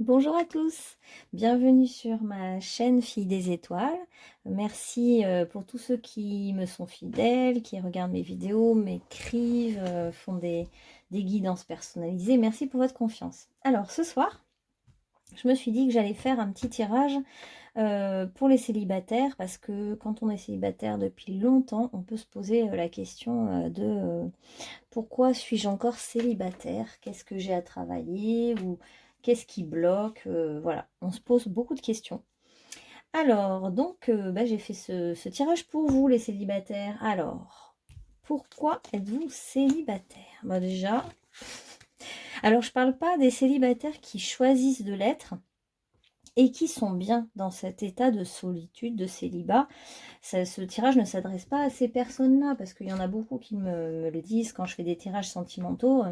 Bonjour à tous, bienvenue sur ma chaîne Fille des Étoiles. Merci pour tous ceux qui me sont fidèles, qui regardent mes vidéos, m'écrivent, font des guidances personnalisées. Merci pour votre confiance. Alors ce soir, je me suis dit que j'allais faire un petit tirage pour les célibataires parce que quand on est célibataire depuis longtemps, on peut se poser la question de pourquoi suis-je encore célibataire? Qu'est-ce que j'ai à travailler? Ou qu'est-ce qui bloque? Voilà, on se pose beaucoup de questions. Alors, donc, j'ai fait ce tirage pour vous, les célibataires. Alors, pourquoi êtes-vous célibataire? Déjà, alors je parle pas des célibataires qui choisissent de l'être et qui sont bien dans cet état de solitude, de célibat. Ce tirage ne s'adresse pas à ces personnes-là, parce qu'il y en a beaucoup qui me le disent quand je fais des tirages sentimentaux.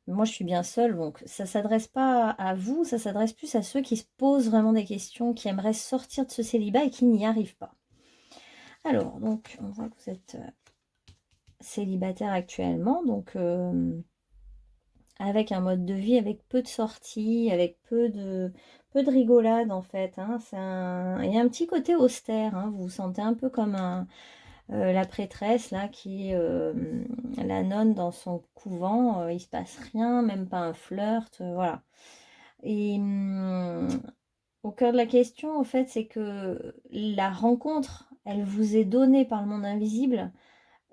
Moi, je suis bien seule, donc ça ne s'adresse pas à vous, ça s'adresse plus à ceux qui se posent vraiment des questions, qui aimeraient sortir de ce célibat et qui n'y arrivent pas. Alors, donc, on voit que vous êtes célibataire actuellement, donc avec un mode de vie, avec peu de sorties, avec peu de rigolade en fait. Hein. Il y a un petit côté austère, hein. Vous vous sentez un peu comme la prêtresse là qui est la nonne dans son couvent, il se passe rien, même pas un flirt, voilà. Et au cœur de la question, en fait, c'est que la rencontre, elle vous est donnée par le monde invisible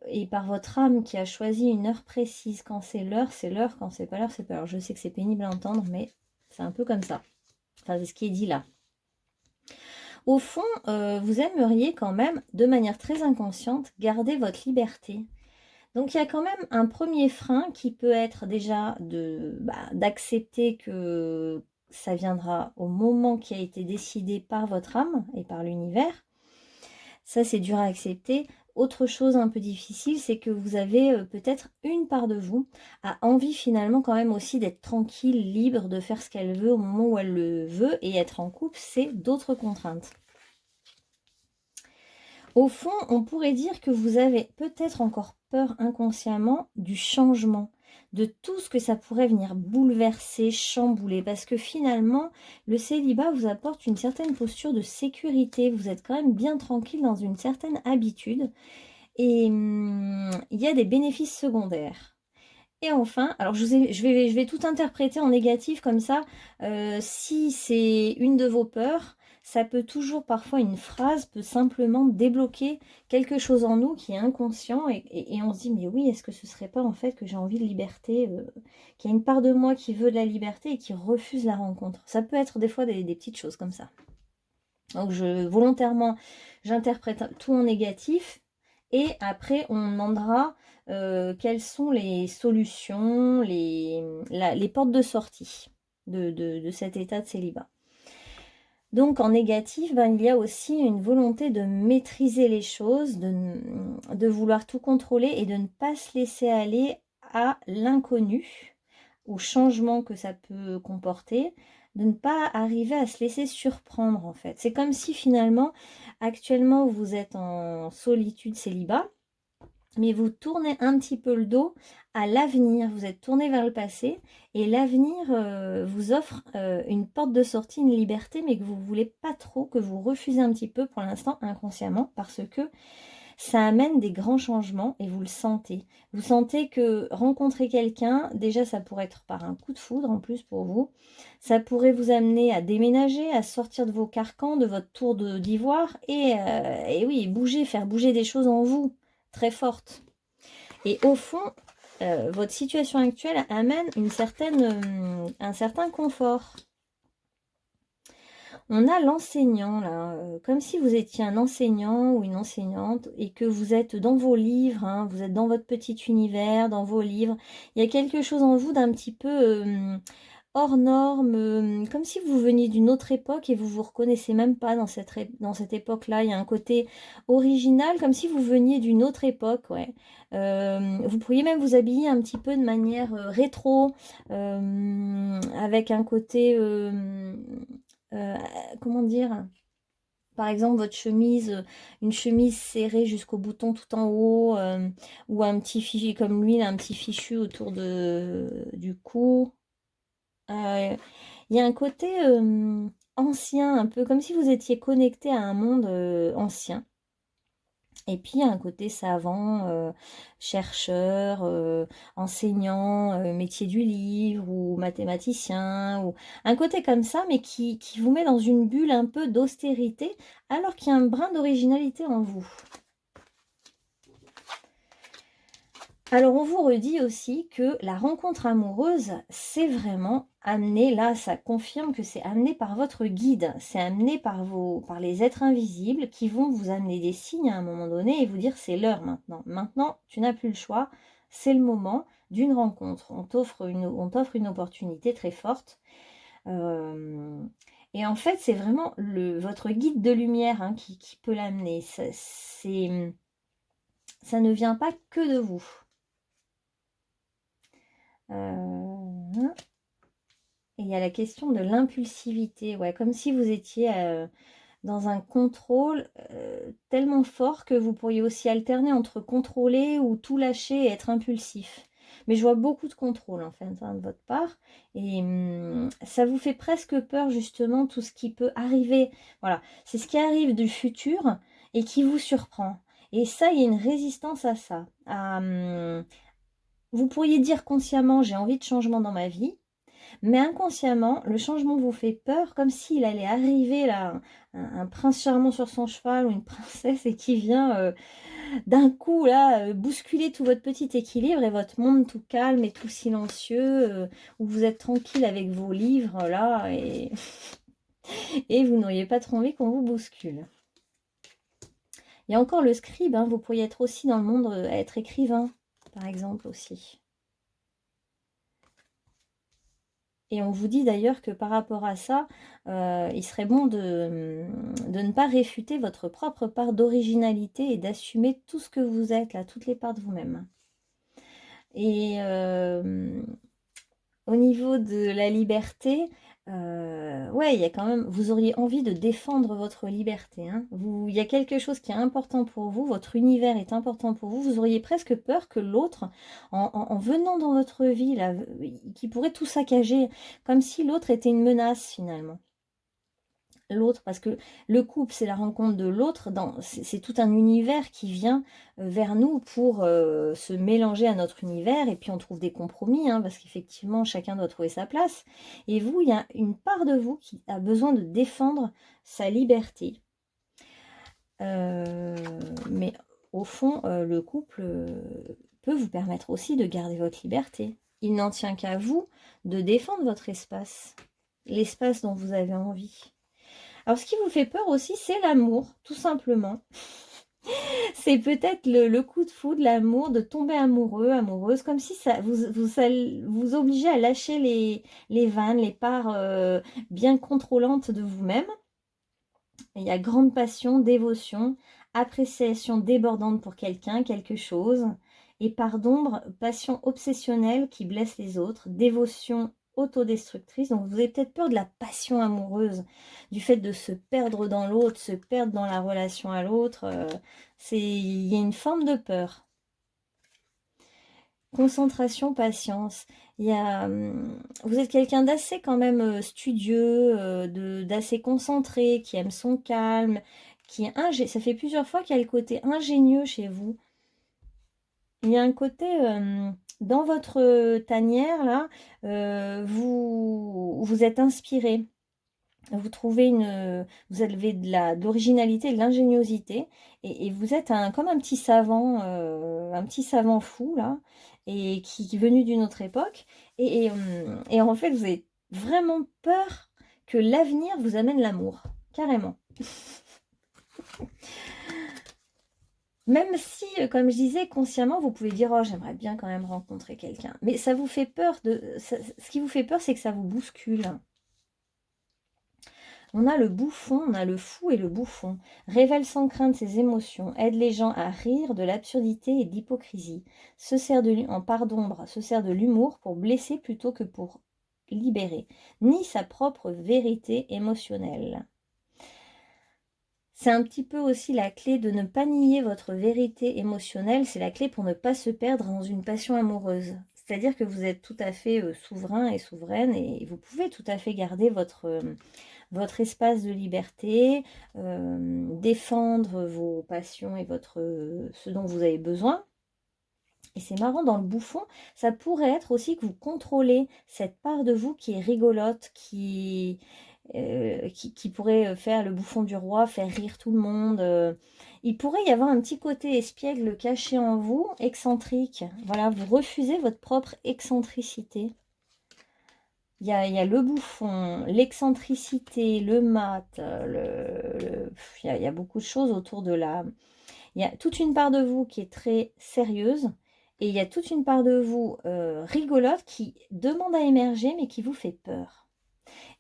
et par votre âme qui a choisi une heure précise. Quand c'est l'heure, quand c'est pas l'heure, c'est pas l'heure. Je sais que c'est pénible à entendre, mais c'est un peu comme ça. Enfin, c'est ce qui est dit là. Au fond, vous aimeriez quand même, de manière très inconsciente, garder votre liberté. Donc il y a quand même un premier frein qui peut être déjà d'accepter que ça viendra au moment qui a été décidé par votre âme et par l'univers. Ça, c'est dur à accepter. Autre chose un peu difficile, c'est que vous avez peut-être une part de vous a envie finalement quand même aussi d'être tranquille, libre, de faire ce qu'elle veut au moment où elle le veut. Et être en couple, c'est d'autres contraintes. Au fond, on pourrait dire que vous avez peut-être encore peur inconsciemment du changement, de tout ce que ça pourrait venir bouleverser, chambouler, parce que finalement, le célibat vous apporte une certaine posture de sécurité, vous êtes quand même bien tranquille dans une certaine habitude, et il y a des bénéfices secondaires. Et enfin, alors je vais tout interpréter en négatif comme ça. Si c'est une de vos peurs, ça peut toujours, parfois une phrase peut simplement débloquer quelque chose en nous qui est inconscient et on se dit mais oui, est-ce que ce serait pas en fait que j'ai envie de liberté, qu'il y a une part de moi qui veut de la liberté et qui refuse la rencontre. Ça peut être des fois des petites choses comme ça. Donc volontairement, j'interprète tout en négatif et après on demandera quelles sont les solutions, les portes de sortie de cet état de célibat. Donc en négatif, il y a aussi une volonté de maîtriser les choses, de vouloir tout contrôler et de ne pas se laisser aller à l'inconnu, au changement que ça peut comporter, de ne pas arriver à se laisser surprendre en fait. C'est comme si finalement, actuellement, vous êtes en solitude célibat, mais vous tournez un petit peu le dos à l'avenir, vous êtes tourné vers le passé, et l'avenir vous offre une porte de sortie, une liberté, mais que vous ne voulez pas trop, que vous refusez un petit peu pour l'instant inconsciemment, parce que ça amène des grands changements et vous le sentez. Vous sentez que rencontrer quelqu'un, déjà ça pourrait être par un coup de foudre en plus pour vous, ça pourrait vous amener à déménager, à sortir de vos carcans, de votre tour d'ivoire, et oui, bouger, faire bouger des choses en vous très fortes. Et au fond, votre situation actuelle amène un certain confort. On a l'enseignant là, comme si vous étiez un enseignant ou une enseignante et que vous êtes dans vos livres, hein, vous êtes dans votre petit univers, dans vos livres. Il y a quelque chose en vous d'un petit peu hors norme, comme si vous veniez d'une autre époque et vous vous reconnaissez même pas dans cette époque-là. Il y a un côté original, comme si vous veniez d'une autre époque, ouais. Vous pourriez même vous habiller un petit peu de manière rétro, avec un côté, euh, comment dire, par exemple votre chemise, une chemise serrée jusqu'au bouton tout en haut, ou un petit fichu comme lui, là, un petit fichu autour du cou. Euh, Il y a un côté ancien, un peu comme si vous étiez connecté à un monde ancien. Et puis, il y a un côté savant, chercheur, enseignant, métier du livre ou mathématicien, ou un côté comme ça, mais qui vous met dans une bulle un peu d'austérité, alors qu'il y a un brin d'originalité en vous. Alors, on vous redit aussi que la rencontre amoureuse, c'est vraiment amené, là, ça confirme que c'est amené par votre guide, c'est amené par les êtres invisibles qui vont vous amener des signes à un moment donné et vous dire c'est l'heure maintenant. Maintenant, tu n'as plus le choix, c'est le moment d'une rencontre. On t'offre une opportunité très forte. Et en fait, c'est vraiment votre guide de lumière hein, qui peut l'amener. Ça ne vient pas que de vous. Et il y a la question de l'impulsivité, ouais, comme si vous étiez dans un contrôle tellement fort que vous pourriez aussi alterner entre contrôler ou tout lâcher et être impulsif. Mais je vois beaucoup de contrôle en fait hein, de votre part et ça vous fait presque peur justement tout ce qui peut arriver. Voilà, c'est ce qui arrive du futur et qui vous surprend. Et ça, il y a une résistance à ça. Vous pourriez dire consciemment j'ai envie de changement dans ma vie. Mais inconsciemment, le changement vous fait peur, comme s'il allait arriver là, un prince charmant sur son cheval ou une princesse et qui vient d'un coup là bousculer tout votre petit équilibre et votre monde tout calme et tout silencieux, où vous êtes tranquille avec vos livres là et, et vous n'auriez pas trop envie qu'on vous bouscule. Il y a encore le scribe, hein, vous pourriez être aussi dans le monde, être écrivain par exemple aussi. Et on vous dit d'ailleurs que par rapport à ça, il serait bon de ne pas réfuter votre propre part d'originalité et d'assumer tout ce que vous êtes, là, toutes les parts de vous-même. Et au niveau de la liberté, ouais, il y a quand même, vous auriez envie de défendre votre liberté. Hein. Il y a quelque chose qui est important pour vous, votre univers est important pour vous. Vous auriez presque peur que l'autre, en venant dans votre vie, là, qui pourrait tout saccager, comme si l'autre était une menace finalement. L'autre, parce que le couple, c'est la rencontre de l'autre, c'est tout un univers qui vient vers nous pour se mélanger à notre univers, et puis on trouve des compromis, hein, parce qu'effectivement, chacun doit trouver sa place. Et vous, il y a une part de vous qui a besoin de défendre sa liberté. Mais au fond, le couple peut vous permettre aussi de garder votre liberté. Il n'en tient qu'à vous de défendre votre espace, l'espace dont vous avez envie. Alors, ce qui vous fait peur aussi, c'est l'amour, tout simplement. C'est peut-être le coup de foudre, l'amour, de tomber amoureux, amoureuse, comme si ça vous obligeait à lâcher les vannes, les parts bien contrôlantes de vous-même. Il y a grande passion, dévotion, appréciation débordante pour quelqu'un, quelque chose, et part d'ombre, passion obsessionnelle qui blesse les autres, dévotion autodestructrice. Donc vous avez peut-être peur de la passion amoureuse, du fait de se perdre dans l'autre, se perdre dans la relation à l'autre. Il y a une forme de peur. Concentration, patience. Vous êtes quelqu'un d'assez quand même studieux, d'assez concentré, qui aime son calme, ça fait plusieurs fois qu'il y a le côté ingénieux chez vous. Il y a un côté dans votre tanière là, vous êtes inspiré. Vous avez de l'originalité, de l'ingéniosité, et vous êtes comme un petit savant fou là, et qui est venu d'une autre époque, et en fait vous avez vraiment peur que l'avenir vous amène l'amour, carrément. Même si, comme je disais, consciemment, vous pouvez dire, oh, j'aimerais bien quand même rencontrer quelqu'un. Mais ça vous fait peur ce qui vous fait peur, c'est que ça vous bouscule. On a le bouffon, on a le fou et le bouffon. Révèle sans crainte ses émotions, aide les gens à rire de l'absurdité et de l'hypocrisie. En part d'ombre, se sert de l'humour pour blesser plutôt que pour libérer. Ni sa propre vérité émotionnelle. C'est un petit peu aussi la clé de ne pas nier votre vérité émotionnelle. C'est la clé pour ne pas se perdre dans une passion amoureuse. C'est-à-dire que vous êtes tout à fait souverain et souveraine et vous pouvez tout à fait garder votre espace de liberté, défendre vos passions et ce dont vous avez besoin. Et c'est marrant, dans le bouffon, ça pourrait être aussi que vous contrôlez cette part de vous qui est rigolote, qui pourrait faire le bouffon du roi, faire rire tout le monde. Il pourrait y avoir un petit côté espiègle caché en vous, excentrique. Voilà, vous refusez votre propre excentricité. Il y a le bouffon, l'excentricité, le mat, il y a beaucoup de choses autour de la... Il y a toute une part de vous qui est très sérieuse et il y a toute une part de vous rigolote qui demande à émerger mais qui vous fait peur.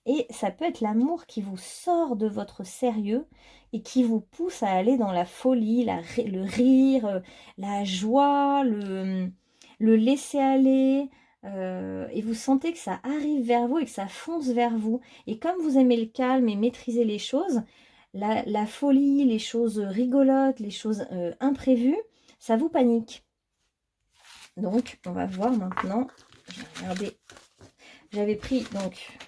Et ça peut être l'amour qui vous sort de votre sérieux et qui vous pousse à aller dans la folie, le rire, la joie, le laisser aller. Et vous sentez que ça arrive vers vous et que ça fonce vers vous. Et comme vous aimez le calme et maîtriser les choses, la folie, les choses rigolotes, les choses imprévues, ça vous panique. Donc, on va voir maintenant. Je vais regarder. J'avais pris, donc,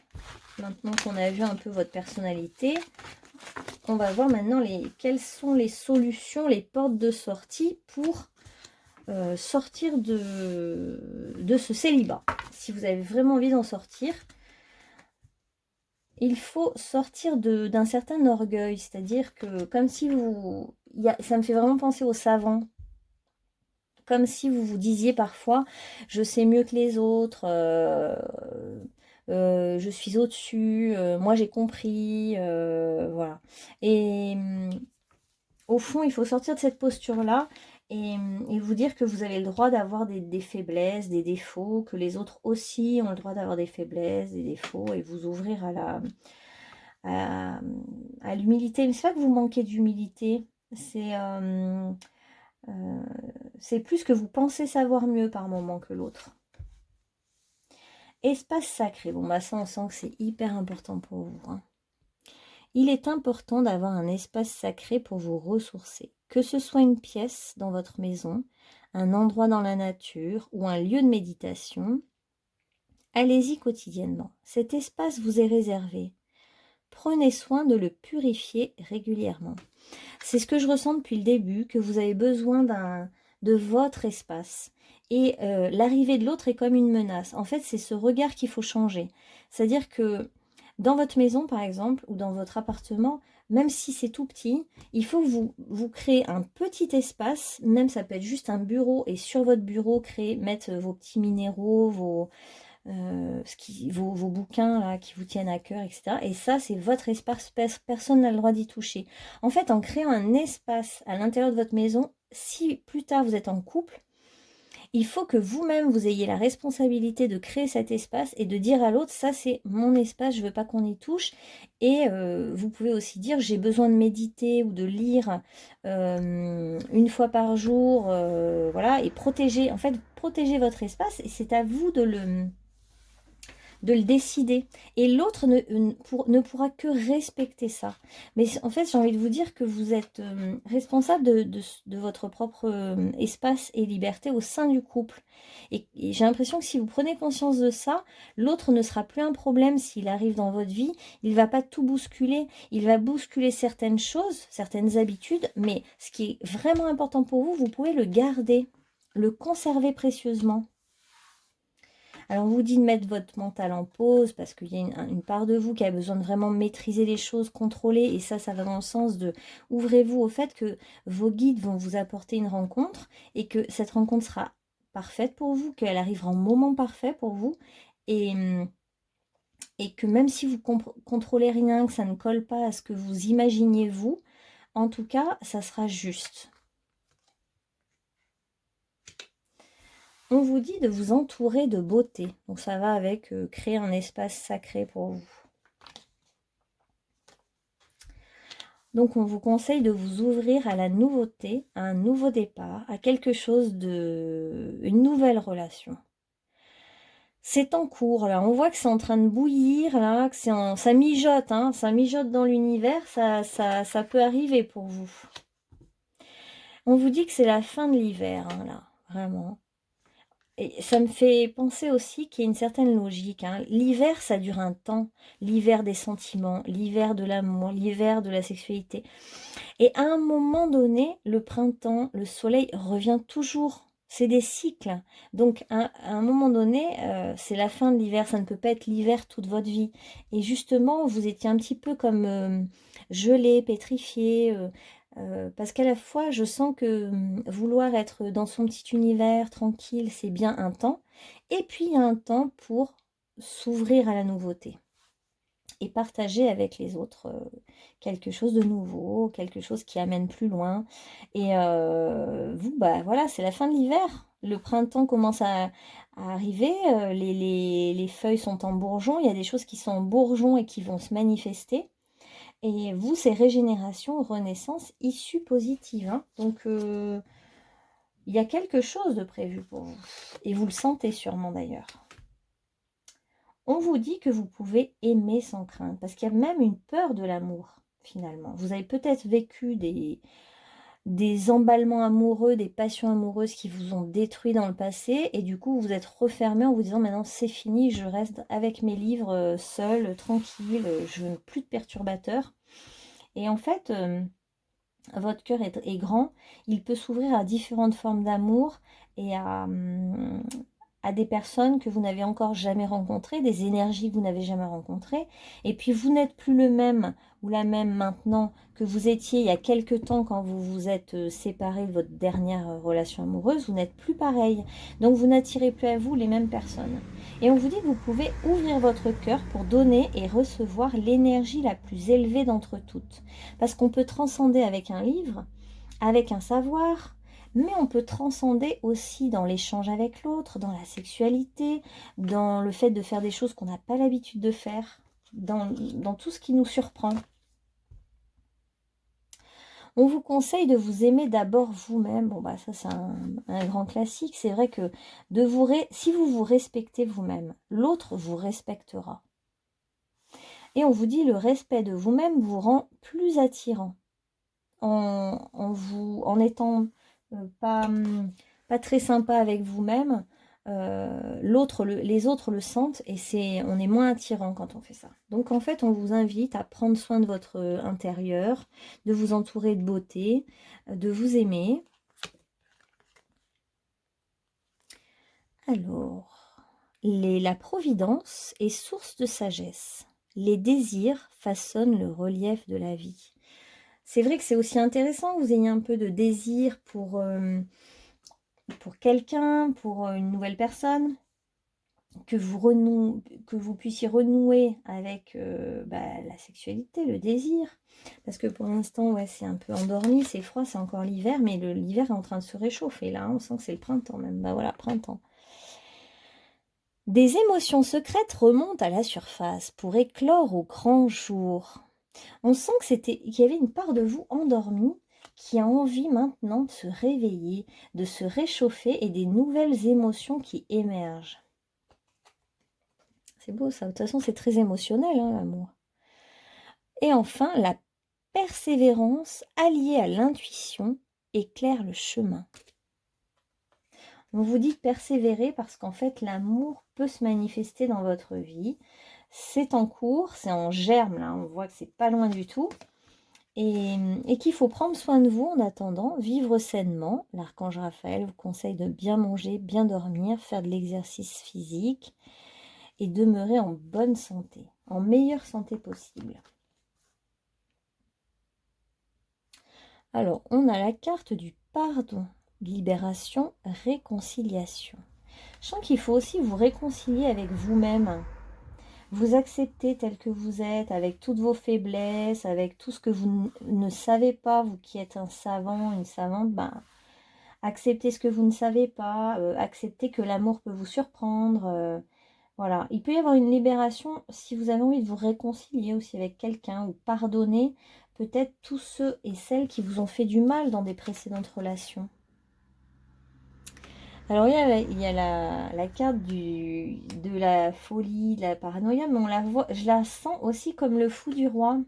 maintenant qu'on a vu un peu votre personnalité, on va voir maintenant quelles sont les solutions, les portes de sortie pour sortir de ce célibat. Si vous avez vraiment envie d'en sortir, il faut sortir d'un certain orgueil, c'est-à-dire que comme si ça me fait vraiment penser aux savants, comme si vous vous disiez parfois je sais mieux que les autres, je suis au-dessus, moi j'ai compris, voilà. Et au fond, il faut sortir de cette posture-là et vous dire que vous avez le droit d'avoir des faiblesses, des défauts, que les autres aussi ont le droit d'avoir des faiblesses, des défauts, et vous ouvrir à l'humilité. Mais c'est pas que vous manquez d'humilité, c'est plus que vous pensez savoir mieux par moment que l'autre. Espace sacré. Bon, bah ça, on sent que c'est hyper important pour vous. Hein. Il est important d'avoir un espace sacré pour vous ressourcer. Que ce soit une pièce dans votre maison, un endroit dans la nature ou un lieu de méditation, allez-y quotidiennement. Cet espace vous est réservé. Prenez soin de le purifier régulièrement. C'est ce que je ressens depuis le début, que vous avez besoin de votre espace. Et l'arrivée de l'autre est comme une menace. En fait, c'est ce regard qu'il faut changer. C'est-à-dire que dans votre maison, par exemple, ou dans votre appartement, même si c'est tout petit, il faut que vous créez un petit espace, même ça peut être juste un bureau, et sur votre bureau, mettre vos petits minéraux, vos bouquins là, qui vous tiennent à cœur, etc. Et ça, c'est votre espace, personne n'a le droit d'y toucher. En fait, en créant un espace à l'intérieur de votre maison, si plus tard vous êtes en couple, il faut que vous-même, vous ayez la responsabilité de créer cet espace et de dire à l'autre, ça c'est mon espace, je ne veux pas qu'on y touche. Et vous pouvez aussi dire, j'ai besoin de méditer ou de lire une fois par jour, voilà, et protéger, en fait, protéger votre espace. Et c'est à vous de le décider. Et l'autre ne pourra que respecter ça. Mais en fait, j'ai envie de vous dire que vous êtes responsable de votre propre espace et liberté au sein du couple. Et j'ai l'impression que si vous prenez conscience de ça, l'autre ne sera plus un problème s'il arrive dans votre vie. Il ne va pas tout bousculer. Il va bousculer certaines choses, certaines habitudes. Mais ce qui est vraiment important pour vous, vous pouvez le garder, le conserver précieusement. Alors, on vous dit de mettre votre mental en pause parce qu'il y a une part de vous qui a besoin de vraiment maîtriser les choses, contrôler. Et ça va dans le sens de ouvrez-vous au fait que vos guides vont vous apporter une rencontre et que cette rencontre sera parfaite pour vous, qu'elle arrivera en moment parfait pour vous. Et que même si vous contrôlez rien, que ça ne colle pas à ce que vous imaginiez vous, en tout cas, ça sera juste. On vous dit de vous entourer de beauté. Donc ça va avec créer un espace sacré pour vous. Donc on vous conseille de vous ouvrir à la nouveauté, à un nouveau départ, à quelque chose une nouvelle relation. C'est en cours, là. On voit que c'est en train de bouillir, là, que ça mijote, hein, ça mijote dans l'univers, ça peut arriver pour vous. On vous dit que c'est la fin de l'hiver, hein, là, vraiment. Et ça me fait penser aussi qu'il y a une certaine logique, hein. L'hiver, ça dure un temps. L'hiver des sentiments, l'hiver de l'amour, l'hiver de la sexualité. Et à un moment donné, le printemps, le soleil revient toujours. C'est des cycles. Donc, à un moment donné, c'est la fin de l'hiver. Ça ne peut pas être l'hiver toute votre vie. Et justement, vous étiez un petit peu comme gelé, pétrifié. Parce qu'à la fois, je sens que vouloir être dans son petit univers tranquille, c'est bien un temps. Et puis, il y a un temps pour s'ouvrir à la nouveauté et partager avec les autres quelque chose de nouveau, quelque chose qui amène plus loin. Et vous, bah voilà, c'est la fin de l'hiver. Le printemps commence à arriver, les feuilles sont en bourgeon, il y a des choses qui sont en bourgeon et qui vont se manifester. Et vous, c'est régénération, renaissance, issue positive, hein. Donc, il y a quelque chose de prévu pour vous. Et vous le sentez sûrement d'ailleurs. On vous dit que vous pouvez aimer sans crainte, parce qu'il y a même une peur de l'amour, finalement. Vous avez peut-être vécu des emballements amoureux, des passions amoureuses qui vous ont détruit dans le passé, et du coup, vous êtes refermé en vous disant, maintenant, c'est fini, je reste avec mes livres, seul, tranquille, je veux plus de perturbateurs. Et en fait, votre cœur est grand, il peut s'ouvrir à différentes formes d'amour et à des personnes que vous n'avez encore jamais rencontrées, des énergies que vous n'avez jamais rencontrées. Et puis vous n'êtes plus le même ou la même maintenant que vous étiez il y a quelque temps quand vous vous êtes séparés de votre dernière relation amoureuse. Vous n'êtes plus pareil. Donc vous n'attirez plus à vous les mêmes personnes. Et on vous dit que vous pouvez ouvrir votre cœur pour donner et recevoir l'énergie la plus élevée d'entre toutes. Parce qu'on peut transcender avec un livre, avec un savoir, mais on peut transcender aussi dans l'échange avec l'autre, dans la sexualité, dans le fait de faire des choses qu'on n'a pas l'habitude de faire, dans tout ce qui nous surprend. On vous conseille de vous aimer d'abord vous-même. Bon, bah ça, c'est un grand classique. C'est vrai que si vous vous respectez vous-même, l'autre vous respectera. Et on vous dit, le respect de vous-même vous rend plus attirant. En étant pas très sympa avec vous-même, les autres le sentent et on est moins attirant quand on fait ça. Donc en fait, on vous invite à prendre soin de votre intérieur, de vous entourer de beauté, de vous aimer. Alors, la providence est source de sagesse. Les désirs façonnent le relief de la vie. C'est vrai que c'est aussi intéressant que vous ayez un peu de désir pour quelqu'un, pour une nouvelle personne, que vous puissiez renouer avec la sexualité, le désir. Parce que pour l'instant, ouais, c'est un peu endormi, c'est froid, c'est encore l'hiver, mais l'hiver est en train de se réchauffer. Là, on sent que c'est le printemps même. Bah voilà, printemps. Des émotions secrètes remontent à la surface pour éclore au grand jour. On sent qu'il y avait une part de vous endormie qui a envie maintenant de se réveiller, de se réchauffer et des nouvelles émotions qui émergent. C'est beau ça, de toute façon c'est très émotionnel hein, l'amour. Et enfin, la persévérance alliée à l'intuition éclaire le chemin. On vous dit de persévérer parce qu'en fait l'amour peut se manifester dans votre vie. C'est en cours, c'est en germe là, on voit que c'est pas loin du tout. Et qu'il faut prendre soin de vous en attendant, vivre sainement. L'archange Raphaël vous conseille de bien manger, bien dormir, faire de l'exercice physique et demeurer en bonne santé, en meilleure santé possible. Alors, on a la carte du pardon, libération, réconciliation. Je sens qu'il faut aussi vous réconcilier avec vous-même. Vous acceptez tel que vous êtes, avec toutes vos faiblesses, avec tout ce que vous ne savez pas, vous qui êtes un savant, une savante, acceptez ce que vous ne savez pas, acceptez que l'amour peut vous surprendre. Voilà, il peut y avoir une libération si vous avez envie de vous réconcilier aussi avec quelqu'un ou pardonner peut-être tous ceux et celles qui vous ont fait du mal dans des précédentes relations. Alors, il y a la carte de la folie, de la paranoïa, mais je la sens aussi comme le fou du roi.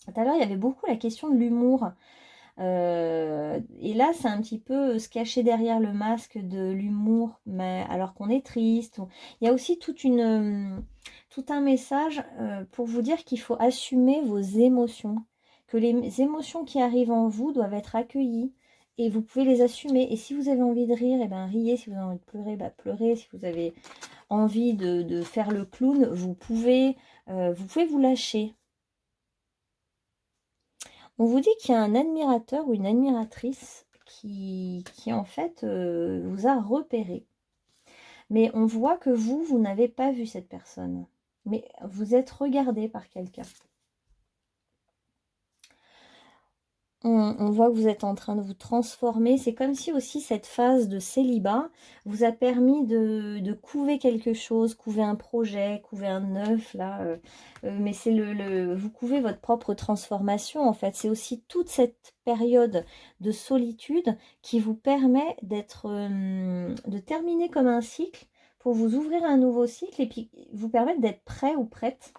Tout à l'heure, il y avait beaucoup la question de l'humour. Et là, c'est un petit peu se cacher derrière le masque de l'humour, mais alors qu'on est triste. Il y a aussi tout un message pour vous dire qu'il faut assumer vos émotions, que les émotions qui arrivent en vous doivent être accueillies et vous pouvez les assumer. Et si vous avez envie de rire, eh ben, riez. Si vous avez envie de pleurer, bah, pleurez. Si vous avez envie de faire le clown, vous pouvez vous lâcher. On vous dit qu'il y a un admirateur ou une admiratrice qui en fait vous a repéré. Mais on voit que vous n'avez pas vu cette personne. Mais vous êtes regardé par quelqu'un. On voit que vous êtes en train de vous transformer. C'est comme si aussi cette phase de célibat vous a permis de couver quelque chose, couver un projet, couver un œuf, là. Mais c'est vous couvez votre propre transformation, en fait. C'est aussi toute cette période de solitude qui vous permet de terminer comme un cycle pour vous ouvrir un nouveau cycle et puis vous permettre d'être prêt ou prête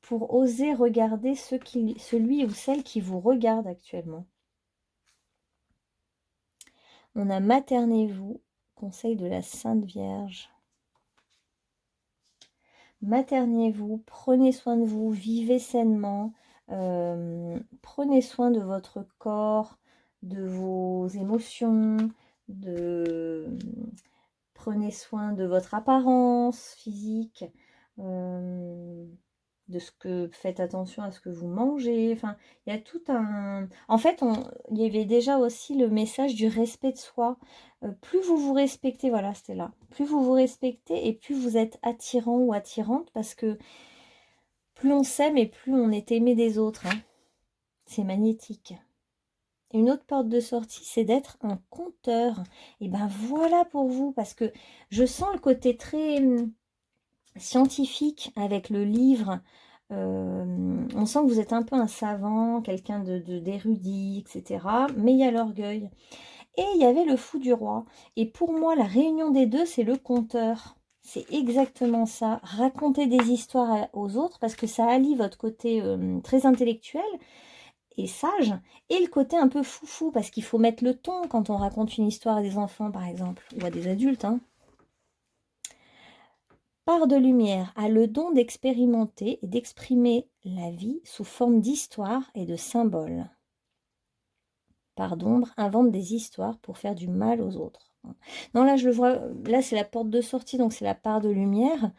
pour oser regarder celui ou celle qui vous regarde actuellement. On a maternez-vous, conseil de la Sainte Vierge. Maternez-vous, prenez soin de vous, vivez sainement, prenez soin de votre corps, de vos émotions, prenez soin de votre apparence physique, faites attention à ce que vous mangez. Enfin, il y a tout un... En fait, il y avait déjà aussi le message du respect de soi. Plus vous vous respectez, voilà, c'était là. Plus vous vous respectez et plus vous êtes attirant ou attirante parce que plus on s'aime et plus on est aimé des autres. Hein. C'est magnétique. Et une autre porte de sortie, c'est d'être un conteur. Et ben voilà pour vous, parce que je sens le côté très scientifique avec le livre. On sent que vous êtes un peu un savant, quelqu'un d'érudit, etc. Mais il y a l'orgueil. Et il y avait le fou du roi. Et pour moi, la réunion des deux, c'est le conteur. C'est exactement ça. Raconter des histoires aux autres, parce que ça allie votre côté très intellectuel et sage, et le côté un peu foufou, parce qu'il faut mettre le ton quand on raconte une histoire à des enfants, par exemple, ou à des adultes. Hein. Part de lumière a le don d'expérimenter et d'exprimer la vie sous forme d'histoires et de symboles. Part d'ombre invente des histoires pour faire du mal aux autres. Non, là, je le vois, là, c'est la porte de sortie, donc c'est la part de lumière.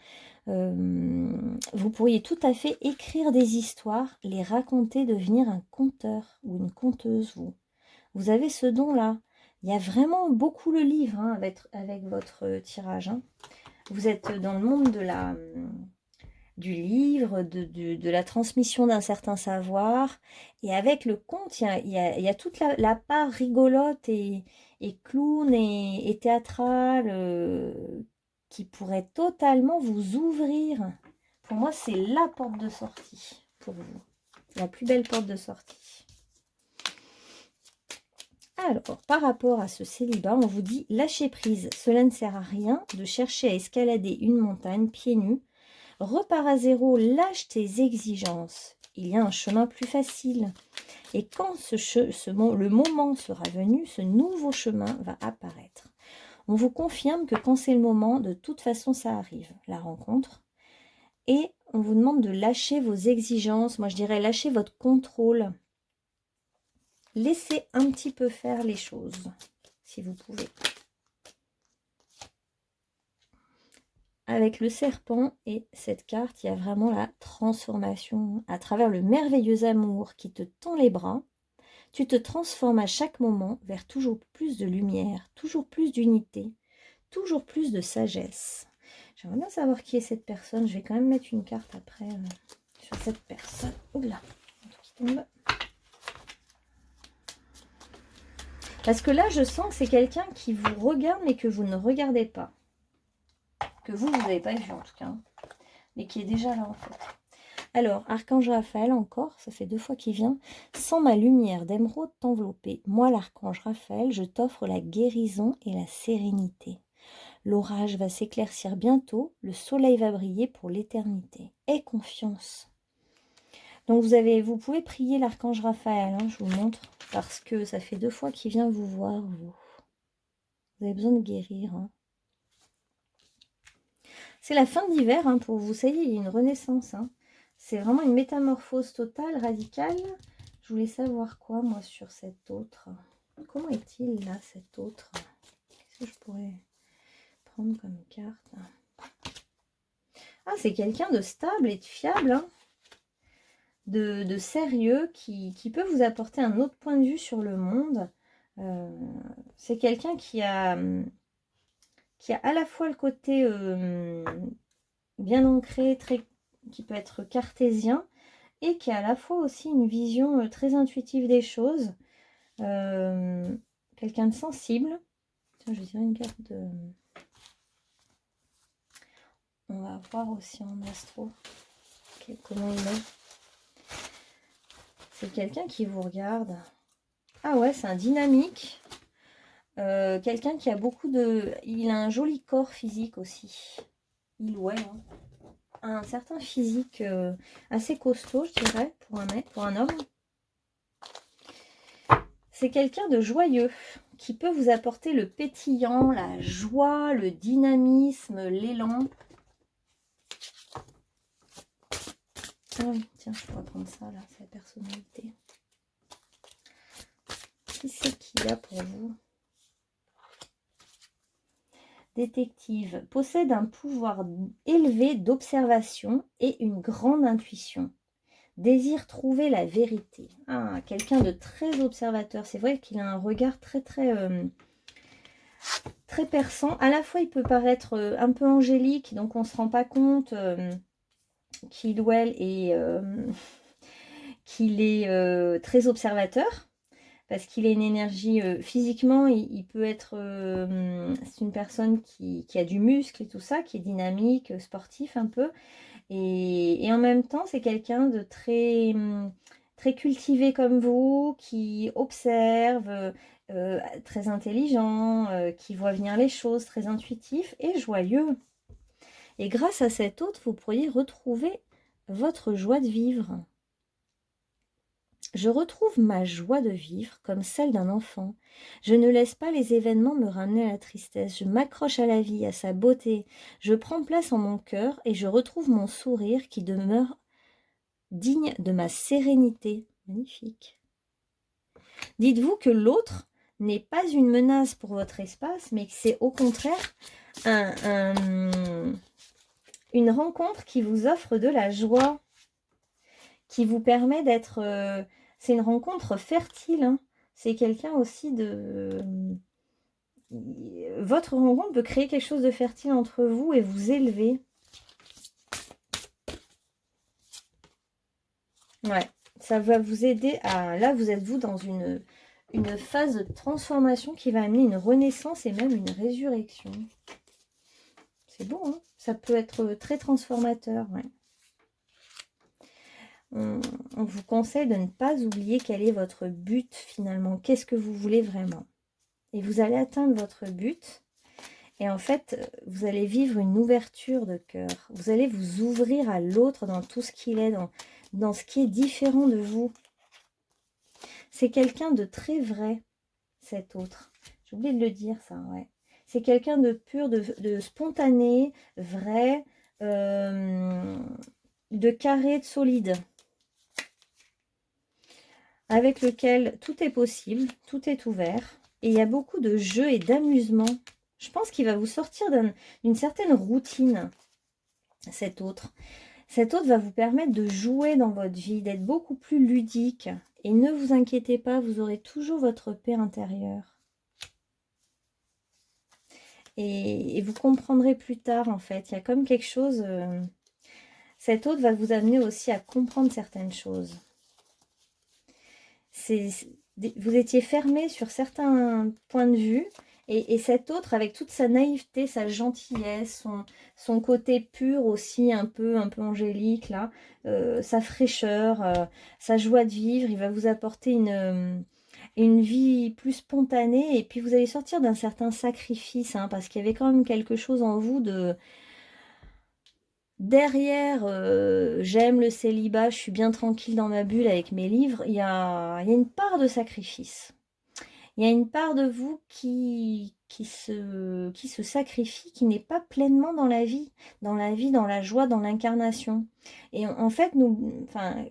Vous pourriez tout à fait écrire des histoires, les raconter, devenir un conteur ou une conteuse, vous avez ce don-là. Il y a vraiment beaucoup le livre hein, avec votre tirage. Hein. Vous êtes dans le monde du livre, de la transmission d'un certain savoir. Et avec le conte, il y a toute la part rigolote et clown et théâtrale qui pourrait totalement vous ouvrir. Pour moi, c'est la porte de sortie pour vous. La plus belle porte de sortie. Alors, par rapport à ce célibat, on vous dit lâcher prise. Cela ne sert à rien de chercher à escalader une montagne pieds nus. Repars à zéro, lâche tes exigences. Il y a un chemin plus facile. Et quand le moment sera venu, ce nouveau chemin va apparaître. On vous confirme que quand c'est le moment, de toute façon, ça arrive, la rencontre. Et on vous demande de lâcher vos exigences. Moi, je dirais lâcher votre contrôle. Laissez un petit peu faire les choses, si vous pouvez. Avec le serpent et cette carte, il y a vraiment la transformation. À travers le merveilleux amour qui te tend les bras, tu te transformes à chaque moment vers toujours plus de lumière, toujours plus d'unité, toujours plus de sagesse. J'aimerais bien savoir qui est cette personne. Je vais quand même mettre une carte après sur cette personne. Oula, qui tombe. Parce que là, je sens que c'est quelqu'un qui vous regarde, mais que vous ne regardez pas. Que vous n'avez pas vu en tout cas. Mais qui est déjà là en fait. Alors, Archange Raphaël encore, ça fait 2 fois qu'il vient. Sans ma lumière d'émeraude t'envelopper, moi l'Archange Raphaël, je t'offre la guérison et la sérénité. L'orage va s'éclaircir bientôt, le soleil va briller pour l'éternité. Aie confiance. Donc vous pouvez prier l'archange Raphaël, hein, je vous montre, parce que ça fait 2 fois qu'il vient vous voir, vous. Vous avez besoin de guérir. Hein. C'est la fin d'hiver hein, pour vous, ça y est, il y a une renaissance. Hein. C'est vraiment une métamorphose totale, radicale. Je voulais savoir quoi, moi, sur cet autre. Comment est-il, là, cet autre? Qu'est-ce que je pourrais prendre comme carte? Ah, c'est quelqu'un de stable et de fiable, hein, de sérieux, qui peut vous apporter un autre point de vue sur le monde. C'est quelqu'un qui a à la fois le côté bien ancré, qui peut être cartésien, et qui a à la fois aussi une vision très intuitive des choses. Quelqu'un de sensible. Tiens, je dirais une carte de... On va voir aussi en astro comment il est. C'est quelqu'un qui vous regarde. Ah ouais, c'est un dynamique. Quelqu'un qui a beaucoup de... Il a un joli corps physique aussi. Hein. Un certain physique assez costaud, je dirais, pour un homme. C'est quelqu'un de joyeux, qui peut vous apporter le pétillant, la joie, le dynamisme, l'élan. Ah oui, tiens, je pourrais prendre ça, là, c'est la personnalité. Qui c'est qu'il y a pour vous? Détective, possède un pouvoir élevé d'observation et une grande intuition. Désire trouver la vérité. Ah, quelqu'un de très observateur. C'est vrai qu'il a un regard très perçant. À la fois, il peut paraître un peu angélique, donc on ne se rend pas compte qu'il ou elle est, qu'il est très observateur. Parce qu'il a une énergie physiquement, il peut être... c'est une personne qui a du muscle et tout ça, qui est dynamique, sportif un peu. Et en même temps, c'est quelqu'un de très cultivé comme vous, qui observe, très intelligent, qui voit venir les choses, très intuitif et joyeux. Et grâce à cet autre, vous pourriez retrouver votre joie de vivre. Je retrouve ma joie de vivre comme celle d'un enfant. Je ne laisse pas les événements me ramener à la tristesse. Je m'accroche à la vie, à sa beauté. Je prends place en mon cœur et je retrouve mon sourire qui demeure digne de ma sérénité. Magnifique. Dites-vous que l'autre n'est pas une menace pour votre espace, mais que c'est au contraire une rencontre qui vous offre de la joie, qui vous permet d'être... c'est une rencontre fertile. Hein. C'est quelqu'un aussi de... Votre rencontre peut créer quelque chose de fertile entre vous et vous élever. Ouais, ça va vous aider à... Là, vous êtes vous dans une phase de transformation qui va amener une renaissance et même une résurrection. C'est beau, hein? Ça peut être très transformateur, ouais. On vous conseille de ne pas oublier quel est votre but finalement. Qu'est-ce que vous voulez vraiment? Et vous allez atteindre votre but. Et en fait, vous allez vivre une ouverture de cœur. Vous allez vous ouvrir à l'autre dans tout ce qu'il est, dans ce qui est différent de vous. C'est quelqu'un de très vrai, cet autre. J'ai oublié de le dire, ça, ouais. C'est quelqu'un de pur, de spontané, vrai, de carré, de solide. Avec lequel tout est possible, tout est ouvert. Et il y a beaucoup de jeux et d'amusement. Je pense qu'il va vous sortir d'une certaine routine, cet autre. Cet autre va vous permettre de jouer dans votre vie, d'être beaucoup plus ludique. Et ne vous inquiétez pas, vous aurez toujours votre paix intérieure. Et vous comprendrez plus tard, en fait. Il y a comme quelque chose... cet autre va vous amener aussi à comprendre certaines choses. Vous étiez fermé sur certains points de vue. Et cet autre, avec toute sa naïveté, sa gentillesse, son côté pur aussi, un peu angélique, là, sa fraîcheur, sa joie de vivre, il va vous apporter une vie plus spontanée. Et puis vous allez sortir d'un certain sacrifice, hein, parce qu'il y avait quand même quelque chose en vous Derrière, j'aime le célibat, je suis bien tranquille dans ma bulle avec mes livres, il y a une part de sacrifice. Il y a une part de vous qui se sacrifie, qui n'est pas pleinement dans la vie, dans la joie, dans l'incarnation. Et en fait, enfin,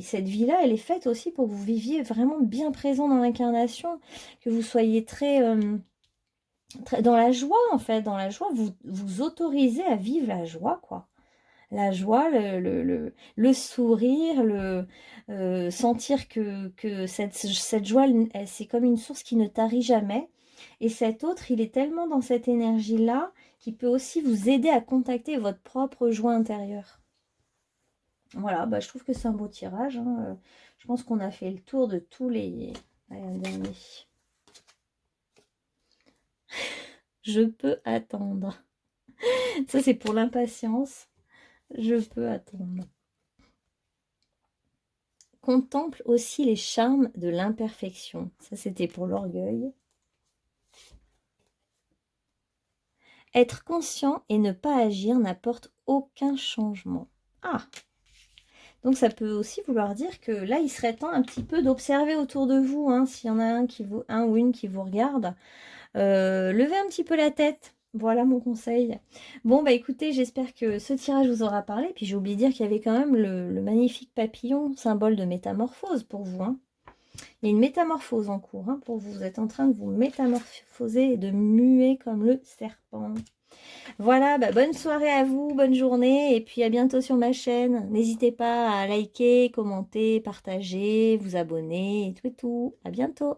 cette vie-là, elle est faite aussi pour que vous viviez vraiment bien présent dans l'incarnation, que vous soyez très dans la joie, en fait, dans la joie, vous vous autorisez à vivre la joie, quoi. La joie, le sourire, sentir que cette joie, c'est comme une source qui ne tarit jamais. Et cet autre, il est tellement dans cette énergie-là qu'il peut aussi vous aider à contacter votre propre joie intérieure. Voilà, bah, je trouve que c'est un beau tirage, hein. Je pense qu'on a fait le tour de tous les... Allez, un dernier. Je peux attendre. Ça, c'est pour l'impatience. Je peux attendre. Contemple aussi les charmes de l'imperfection. Ça, c'était pour l'orgueil. Être conscient et ne pas agir n'apporte aucun changement. Ah! Donc ça peut aussi vouloir dire que là, il serait temps un petit peu d'observer autour de vous, hein, s'il y en a un ou une qui vous regarde. Levez un petit peu la tête. Voilà mon conseil. Bon, bah écoutez, j'espère que ce tirage vous aura parlé. Puis j'ai oublié de dire qu'il y avait quand même le magnifique papillon, symbole de métamorphose pour vous, hein. Il y a une métamorphose en cours, hein, pour vous. Vous êtes en train de vous métamorphoser et de muer comme le serpent. Voilà, bah bonne soirée à vous, bonne journée, et puis à bientôt sur ma chaîne. N'hésitez pas à liker, commenter, partager, vous abonner et tout et tout. À bientôt.